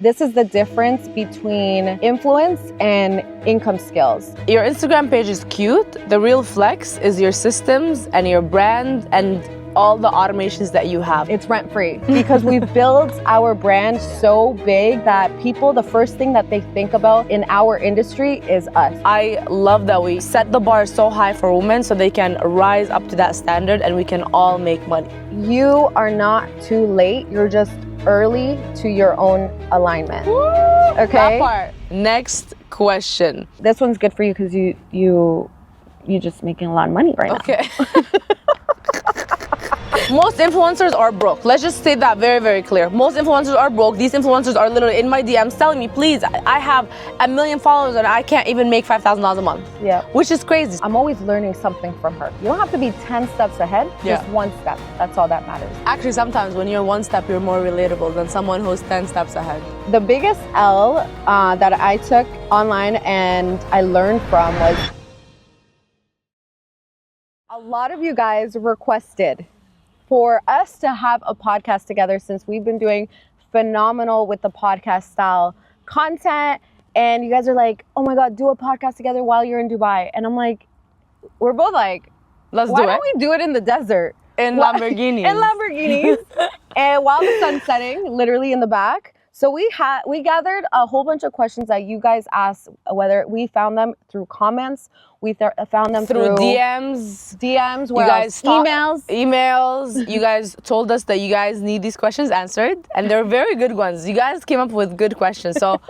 This is the difference between influence and income skills. Your Instagram page is cute. The real flex is your systems and your brand and all the automations that you have. It's rent-free because we've built our brand so big that people, the first thing that they think about in our industry is us. I love that we set the bar so high for women so they can rise up to that standard and we can all make money. You are not too late. You're just early to your own alignment. Woo! Okay? That part. Next question. This one's good for you because you just making a lot of money right now. Okay. Most influencers are broke. Let's just say that very, very clear. Most influencers are broke. These influencers are literally in my DMs telling me, please, I have 1 million followers and I can't even make $5,000 a month. Yeah. Which is crazy. I'm always learning something from her. You don't have to be 10 steps ahead, just one step. That's all that matters. Actually, sometimes when you're one step, you're more relatable than someone who's 10 steps ahead. The biggest L that I took online and I learned from was a lot of you guys requested for us to have a podcast together since we've been doing phenomenal with the podcast style content. And you guys are like, oh my God, do a podcast together while you're in Dubai. And I'm like, we're both like, let's do it. Why don't we do it in the desert? In Lamborghinis. In Lamborghinis. And while the sun's setting, literally in the back. So we gathered a whole bunch of questions that you guys asked, whether we found them through comments, we found them through DMs, where emails. You guys told us that you guys need these questions answered, and they're very good ones. You guys came up with good questions. So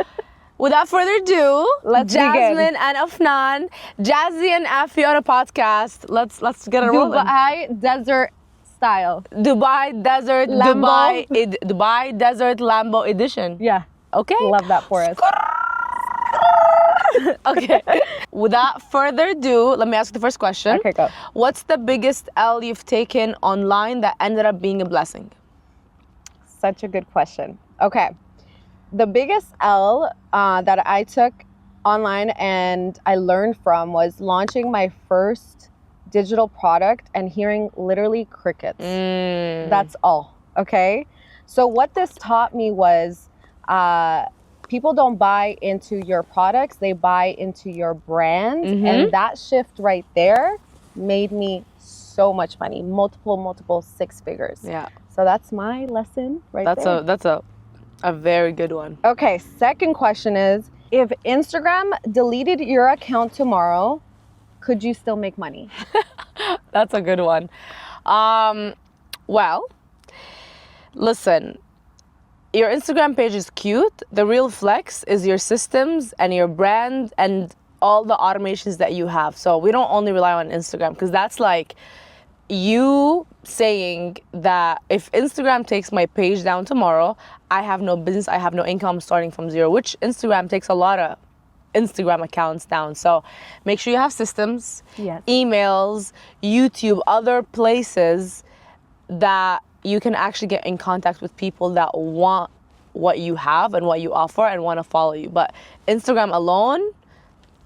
without further ado, let's Jasmine begin. and Afnan, Jazzy and Afi on a podcast. Let's get it rolling. Dubai desert style. Dubai desert, Lambo. Dubai desert Lambo edition. Yeah. Okay. Love that for us. Okay. Without further ado, let me ask you the first question. Okay, go. What's the biggest L you've taken online that ended up being a blessing? Such a good question. Okay. The biggest L that I took online and I learned from was launching my first digital product and hearing literally crickets. That's all. Okay. So what this taught me was people don't buy into your products, they buy into your brand. And that shift right there made me so much money, multiple 6 figures. Yeah. So that's my lesson there. That's a very good one. Okay, second question is, if Instagram deleted your account tomorrow, could you still make money? That's a good one. Well, listen, your Instagram page is cute. The real flex is your systems and your brand and all the automations that you have. So we don't only rely on Instagram, because that's like you saying that if Instagram takes my page down tomorrow, I have no business, I have no income, starting from zero, which Instagram takes a lot of Instagram accounts down. So make sure you have systems, emails, YouTube, other places that you can actually get in contact with people that want what you have and what you offer and want to follow you. But Instagram alone,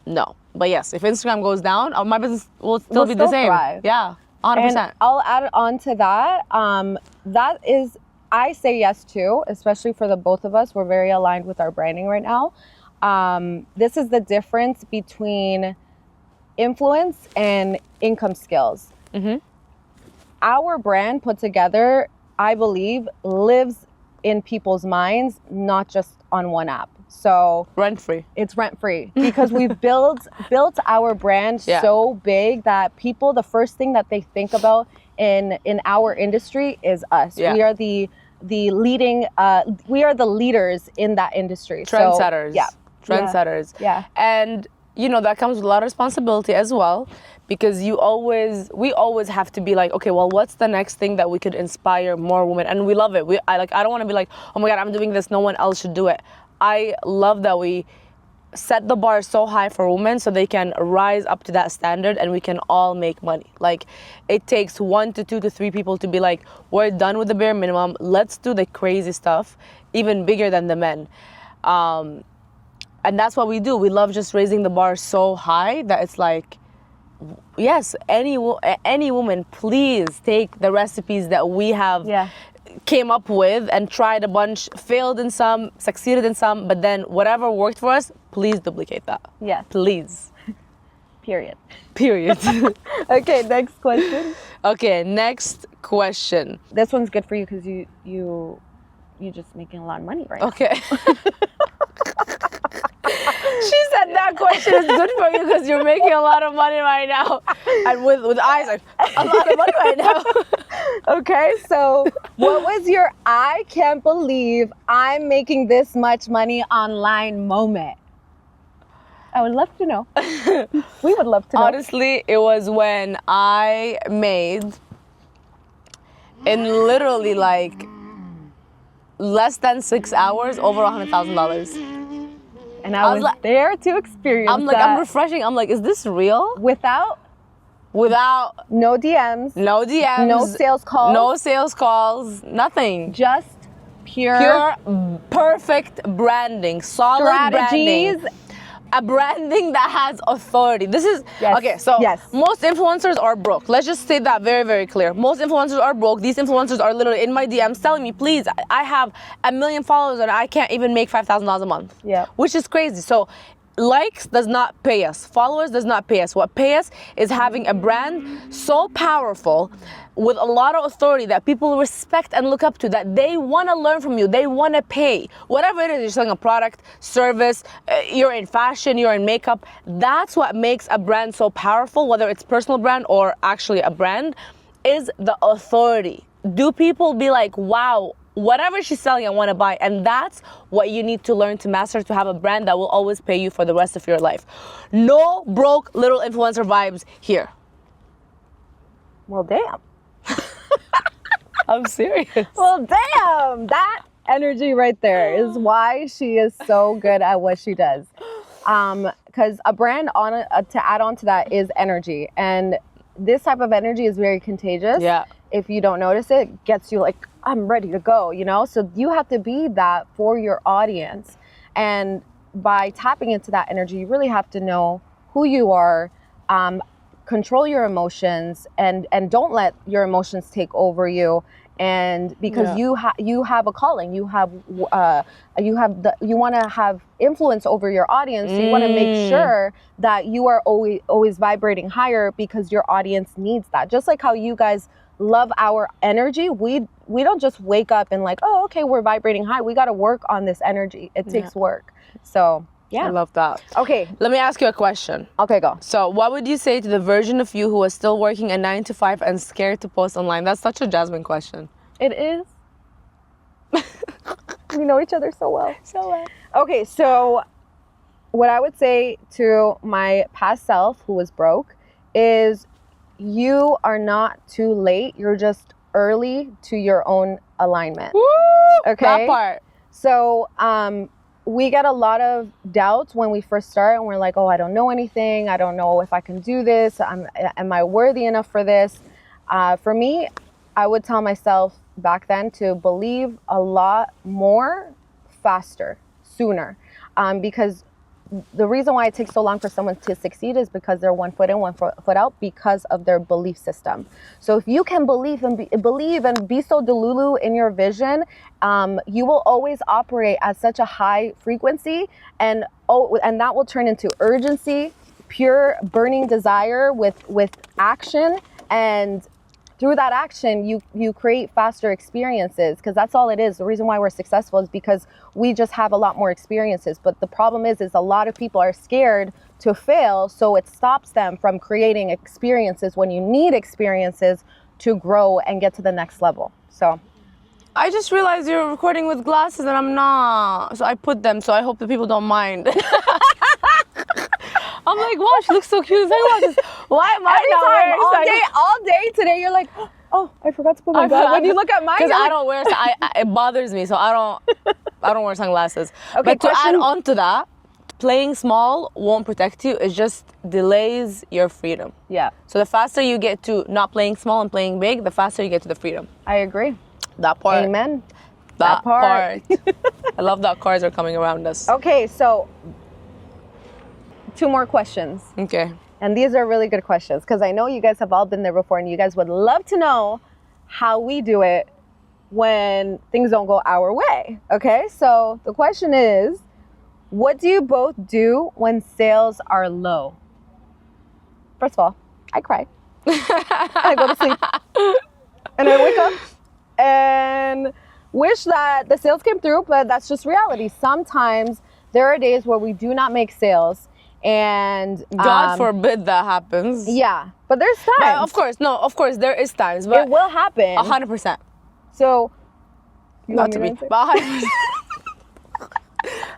no. But yes, if Instagram goes down, my business will still be the same. Thrive. Yeah, 100%. And I'll add on to that. That is, I say yes to, especially for the both of us. We're very aligned with our branding right now. This is the difference between influence and income skills. Our brand put together, I believe, lives in people's minds, not just on one app. So rent-free. It's rent-free because we've built our brand so big that people, the first thing that they think about in our industry is us. We are the leading, we are the leaders in that industry. Trendsetters. So, Trendsetters. Yeah. And you know, that comes with a lot of responsibility as well, because we always have to be like, okay, well, what's the next thing that we could inspire more women? And we love it. I don't want to be like, oh my God, I'm doing this, no one else should do it. I love that we set the bar so high for women so they can rise up to that standard and we can all make money. Like, it takes 1 to 2 to 3 people to be like, we're done with the bare minimum, let's do the crazy stuff, even bigger than the men. And that's what we do. We love just raising the bar so high that it's like, yes, any woman, please take the recipes that we have came up with and tried a bunch, failed in some, succeeded in some, but then whatever worked for us, please duplicate that. Yes. Please. Period. Period. Okay, next question. Okay, next question. This one's good for you because you just making a lot of money right now. Okay. She said that question is good for you because you're making a lot of money right now. And with eyes like, a lot of money right now. Okay, so what was your I can't believe I'm making this much money online moment? I would love to know. We would love to know. Honestly, it was when I made, in literally like less than 6 hours, over $100,000. And I was like, there to experience I'm like, that. I'm refreshing. I'm like, is this real? Without no DMs, no DMs, no sales calls, no sales calls, nothing. just pure Perfect branding, solid strategies. branding. A branding that has authority. This is okay. So most influencers are broke. Let's just say that very, very clear. Most influencers are broke. These influencers are literally in my DMs telling me, please, I have 1 million followers and I can't even make $5,000 a month. Yeah, which is crazy. So likes does not pay us. Followers does not pay us. What pay us is having a brand so powerful with a lot of authority that people respect and look up to, that they want to learn from you. They want to pay. Whatever it is, you're selling a product, service, you're in fashion, you're in makeup. That's what makes a brand so powerful, whether it's personal brand or actually a brand, is the authority. Do people be like, wow, whatever she's selling, I want to buy. And that's what you need to learn to master, to have a brand that will always pay you for the rest of your life. No broke little influencer vibes here. Well, damn. I'm serious. Well, damn. That energy right there is why she is so good at what she does. Because a brand to add on to that is energy. And this type of energy is very contagious. Yeah. If you don't notice it, gets you like, I'm ready to go, you know? So you have to be that for your audience. And by tapping into that energy, you really have to know who you are, control your emotions, and don't let your emotions take over you. And because you have a calling, you want to have influence over your audience. So you want to make sure that you are always vibrating higher, because your audience needs that. Just like how you guys love our energy, we don't just wake up and like, oh, okay, we're vibrating high. We got to work on this energy. It takes work. So yeah, I love that. Okay, let me ask you a question. Okay, go. So what would you say to the version of you who was still working a 9-to-5 and scared to post online? That's such a Jasmine question. It is. We know each other so well. So well. Okay, so what I would say to my past self who was broke is, you are not too late. You're just early to your own alignment. Woo! Okay. That part. So we get a lot of doubts when we first start, and we're like, oh, I don't know anything. I don't know if I can do this. Am I worthy enough for this? For me, I would tell myself back then to believe a lot more, faster, sooner, because the reason why it takes so long for someone to succeed is because they're 1 foot in, 1 foot out, because of their belief system. So if you can believe and be so delulu in your vision, you will always operate at such a high frequency, and that will turn into urgency, pure burning desire with action. And through that action, you create faster experiences, because that's all it is. The reason why we're successful is because we just have a lot more experiences. But the problem is a lot of people are scared to fail, so it stops them from creating experiences when you need experiences to grow and get to the next level. So I just realized you're recording with glasses and I'm not. So I put them, so I hope the people don't mind. I'm like, wow, she looks so cute in sunglasses. Why am I not wearing sunglasses? All day today, you're like, oh, I forgot to put my glasses. When you look at mine, because I don't wear, it bothers me, so I don't wear sunglasses. Okay, but to add on to that, playing small won't protect you. It just delays your freedom. Yeah. So the faster you get to not playing small and playing big, the faster you get to the freedom. I agree. That part. Amen. That part. I love that cars are coming around us. Okay, so 2 more questions. Okay. And these are really good questions, because I know you guys have all been there before, and you guys would love to know how we do it when things don't go our way. Okay, so the question is, what do you both do when sales are low? First of all, I cry. I go to sleep. And I wake up and wish that the sales came through, but that's just reality. Sometimes there are days where we do not make sales, and God forbid that happens. yeah, but there's times. But of course, there is times, but it will happen. 100%. So, Not to me, but 100%.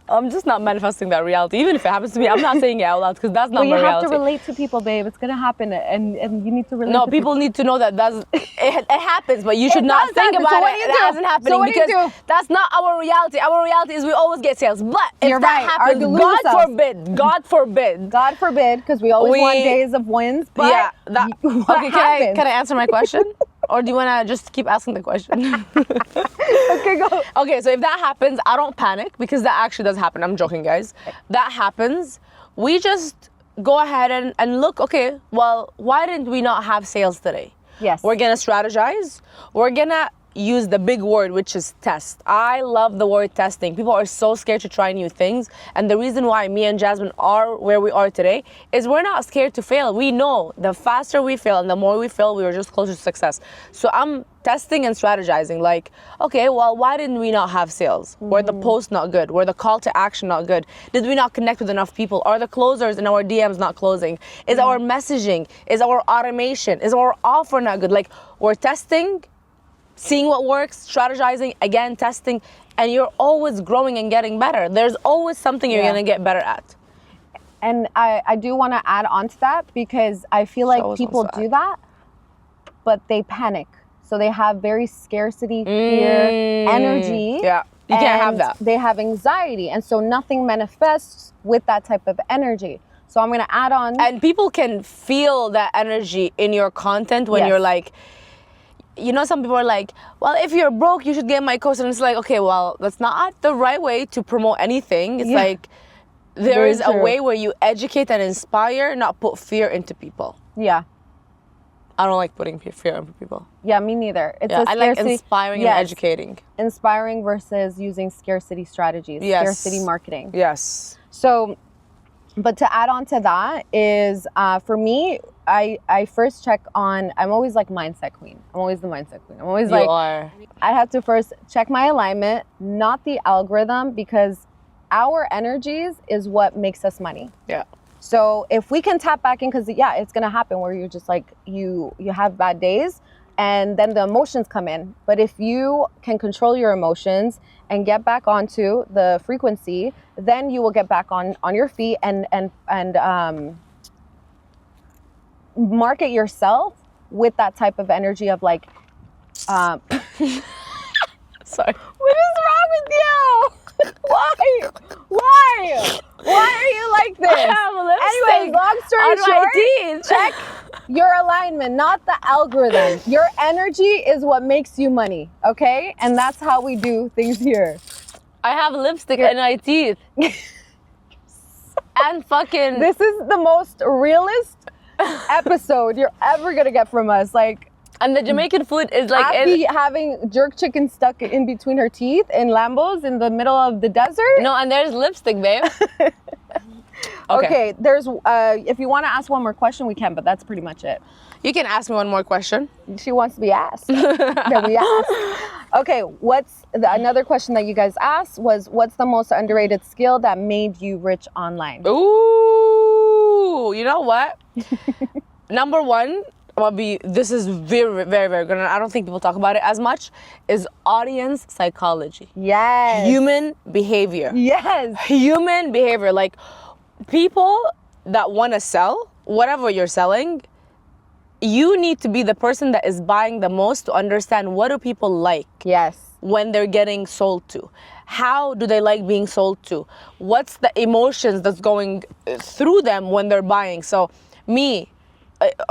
I'm just not manifesting that reality. Even if it happens to me, I'm not saying it out loud because that's not my reality. You have to relate to people, babe. It's gonna happen, and you need to relate. No, to people need to know that it happens, but you should not think about it. It hasn't happening because that's not our reality. Our reality is we always get sales. But if that happens, God forbid, because we always want days of wins. But yeah, okay. Can I answer my question? Or do you want to just keep asking the question? Okay, go. Okay, so if that happens, I don't panic because that actually does happen. I'm joking, guys. That happens. We just go ahead and look, okay, well, why didn't we not have sales today? Yes. We're going to strategize. We're going to use the big word, which is test. I love the word testing. People are so scared to try new things. And the reason why me and Jasmine are where we are today is we're not scared to fail. We know the faster we fail and the more we fail, we are just closer to success. So I'm testing and strategizing like, okay, well, why didn't we not have sales? Were the posts not good? Were the call to action not good? Did we not connect with enough people? Are the closers in our DMs not closing? Is our messaging, is our automation, is our offer not good? Like, we're testing, seeing what works, strategizing, again, testing, and you're always growing and getting better. There's always something you're gonna get better at. And I do want to add on to that because I feel like people do that, but they panic. So they have very scarcity, fear, energy. Yeah, you can't have that. They have anxiety, and so nothing manifests with that type of energy. So I'm gonna add on. And people can feel that energy in your content when you're like, you know, some people are like, well, if you're broke, you should get my course. And it's like, okay, well, that's not the right way to promote anything. It's like, there is a way where you educate and inspire, not put fear into people. Yeah. I don't like putting fear into people. Yeah, me neither. I like inspiring and educating. Inspiring versus using scarcity strategies, scarcity marketing. Yes. So, but to add on to that is, for me, I first check on, I'm always like mindset queen. I'm always the mindset queen. I'm always I have to first check my alignment, not the algorithm, because our energies is what makes us money. Yeah. So if we can tap back in, because it's gonna happen where you're just like, you have bad days and then the emotions come in. But if you can control your emotions and get back onto the frequency, then you will get back on your feet and market yourself with that type of energy of like, sorry. What is wrong with you? Why are you like this? I have a lipstick. Anyways, long story short, check your alignment, not the algorithm. Your energy is what makes you money, okay? And that's how we do things here. I have lipstick in my teeth. And fucking... This is the most realist episode you're ever gonna get from us. Like, and the Jamaican food is like... Abby having jerk chicken stuck in between her teeth in Lambos in the middle of the desert. No, and there's lipstick, babe. Okay, there's, if you want to ask one more question, we can, but that's pretty much it. You can ask me one more question. She wants to be asked. Then we ask. Okay, another question that you guys asked was, what's the most underrated skill that made you rich online? Ooh, you know what? Number one, this is very, very, very good, and I don't think people talk about it as much, is audience psychology. Yes. Human behavior. Yes. Human behavior. Like, people that want to sell, whatever you're selling, you need to be the person that is buying the most to understand what do people like. Yes. When they're getting sold to. How do they like being sold to? What's the emotions that's going through them when they're buying? So me,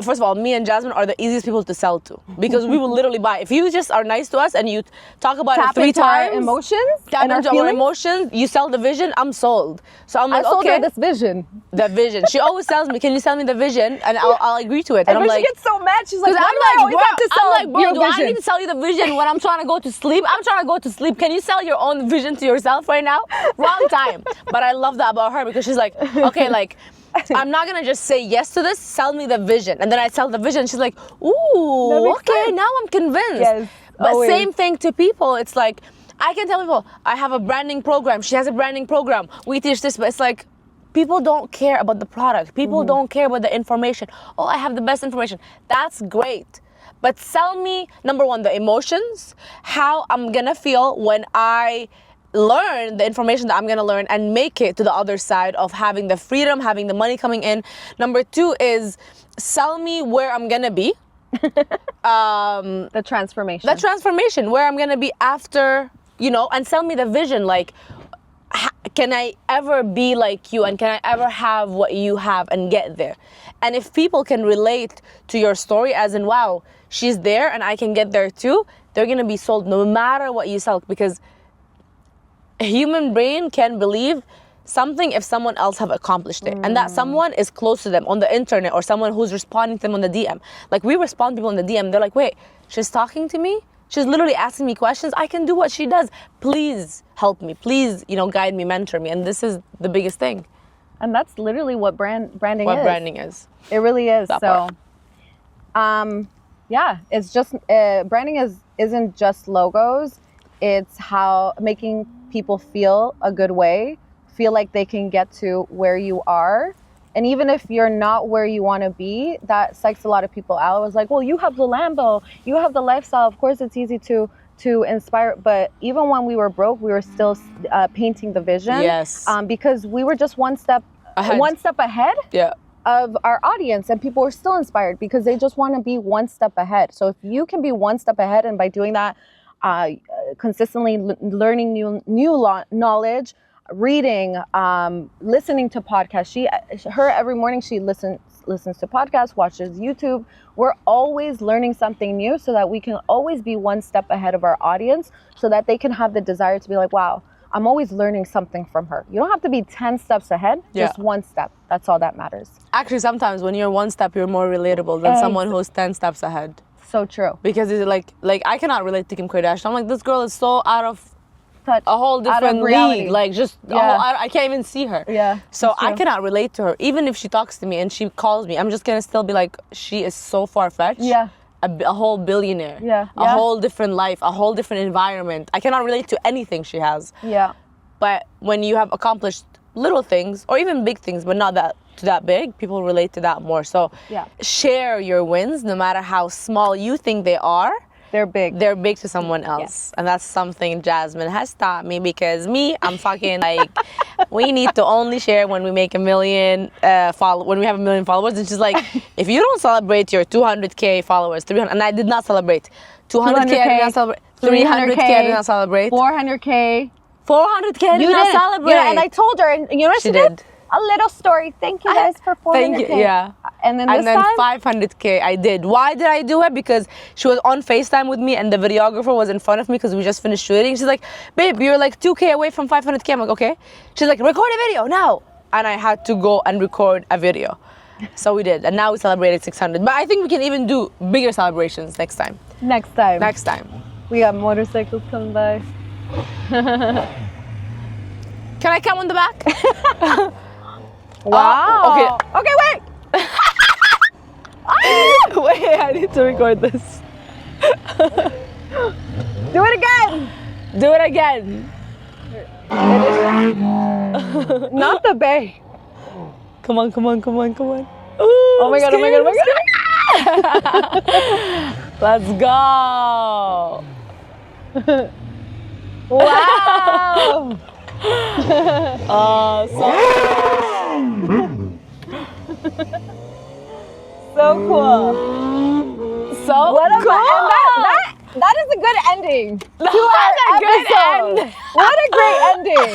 first of all, me and Jasmine are the easiest people to sell to because we will literally buy. If you just are nice to us and you talk about Tap it 3 into our times, emotions tap and our into our feelings. emotions, you sell the vision, I'm sold. So I'm I like, sold okay, her this vision. the vision. She always tells me, can you sell me the vision? And I'll agree to it. And And I'm when like, she gets so mad, she's like, because why do I always have to sell I'm like, bro, your do I vision? need to sell you the vision when I'm trying to go to sleep? I'm trying to go to sleep. Can you sell your own vision to yourself right now? Wrong time. But I love that about her because she's like, okay, like, I'm not gonna just say yes to this, sell me the vision. And then I sell the vision. She's like, ooh, makes okay, sense. now I'm convinced. Yes, But always. same thing to people. It's like, I can tell people, I have a branding program. She has a branding program. We teach this, but it's like, people don't care about the product. People don't care about the information. Oh, I have the best information. That's great. But sell me, number one, the emotions, how I'm gonna feel when I learn the information that I'm gonna learn and make it to the other side of having the freedom, having the money coming in. Number two is sell me where I'm gonna be. The transformation. The transformation, where I'm gonna be after, you know, and sell me the vision. Like, can I ever be like you, and can I ever have what you have and get there? And if people can relate to your story, as in, wow, she's there and I can get there too, they're gonna be sold no matter what you sell, because a human brain can believe something if someone else have accomplished it, and that someone is close to them on the internet, or someone who's responding to them on the DM. Like, we respond to people on the DM, they're like, wait, she's talking to me? She's literally asking me questions. I can do what she does. Please help me. Please, you know, guide me, mentor me. And this is the biggest thing. And that's literally what branding What is. branding is. It really is. That So, part. yeah, it's just branding isn't just logos. It's how making people feel a good way, feel like they can get to where you are. And even if you're not where you want to be, that psychs a lot of people out. It was like, well, you have the Lambo, you have the lifestyle. Of course, it's easy to inspire. But even when we were broke, we were still painting the vision. Yes. Because we were just one step ahead Yeah. of our audience, and people are still inspired because they just want to be one step ahead. So if you can be one step ahead, and by doing that, consistently learning new knowledge, reading, listening to podcasts. Her every morning she listens to podcasts, watches YouTube. We're always learning something new so that we can always be one step ahead of our audience, so that they can have the desire to be like, wow, I'm always learning something from her. You don't have to be 10 steps ahead, just one step. That's all that matters. Actually, sometimes when you're one step, you're more relatable than someone who's 10 steps ahead. So true. Because it's like I cannot relate to Kim Kardashian. I'm like, this girl is so out of Touch. a whole different Out of reality. league. Like, just I can't even see her. Yeah, So that's I true. cannot relate to her. Even if she talks to me and she calls me, I'm just gonna still be like, she is so far-fetched. Yeah. A whole billionaire. Yeah, A yeah. whole different life, a whole different environment. I cannot relate to anything she has. Yeah. But when you have accomplished little things, or even big things, but not that big, people relate to that more. So share your wins, no matter how small you think they are. They're big. They're big to someone else. And that's something Jasmine has taught me, because I'm fucking like, we need to only share when we make 1 million when we have 1 million followers. And she's like, if you don't celebrate your 200K followers, 300, and I did not celebrate. 200K, I did not celebrate. 300K, I did not celebrate. 400K. 400K, I did not celebrate. Yeah, and I told her, and you know what she did? did. A little story. Thank you guys for 400K. Thank you, yeah. And then this time? 500K I did. Why did I do it? Because she was on FaceTime with me and the videographer was in front of me because we just finished shooting. She's like, babe, you're like 2K away from 500K. I'm like, okay. She's like, record a video now. And I had to go and record a video. So we did. And now we celebrated 600. But I think we can even do bigger celebrations next time. Next time. Next time. We got motorcycles coming by. Can I come on the back? Wow. Okay, wait. Wait, I need to record this. Do it again. Do it again. Not the bay. Come on, come on, come on, come on. Ooh, Oh my god, oh my god, oh my god. Let's go. Wow. So cool. So What a cool. and that is a good ending to our What a good episode. end. What a great ending.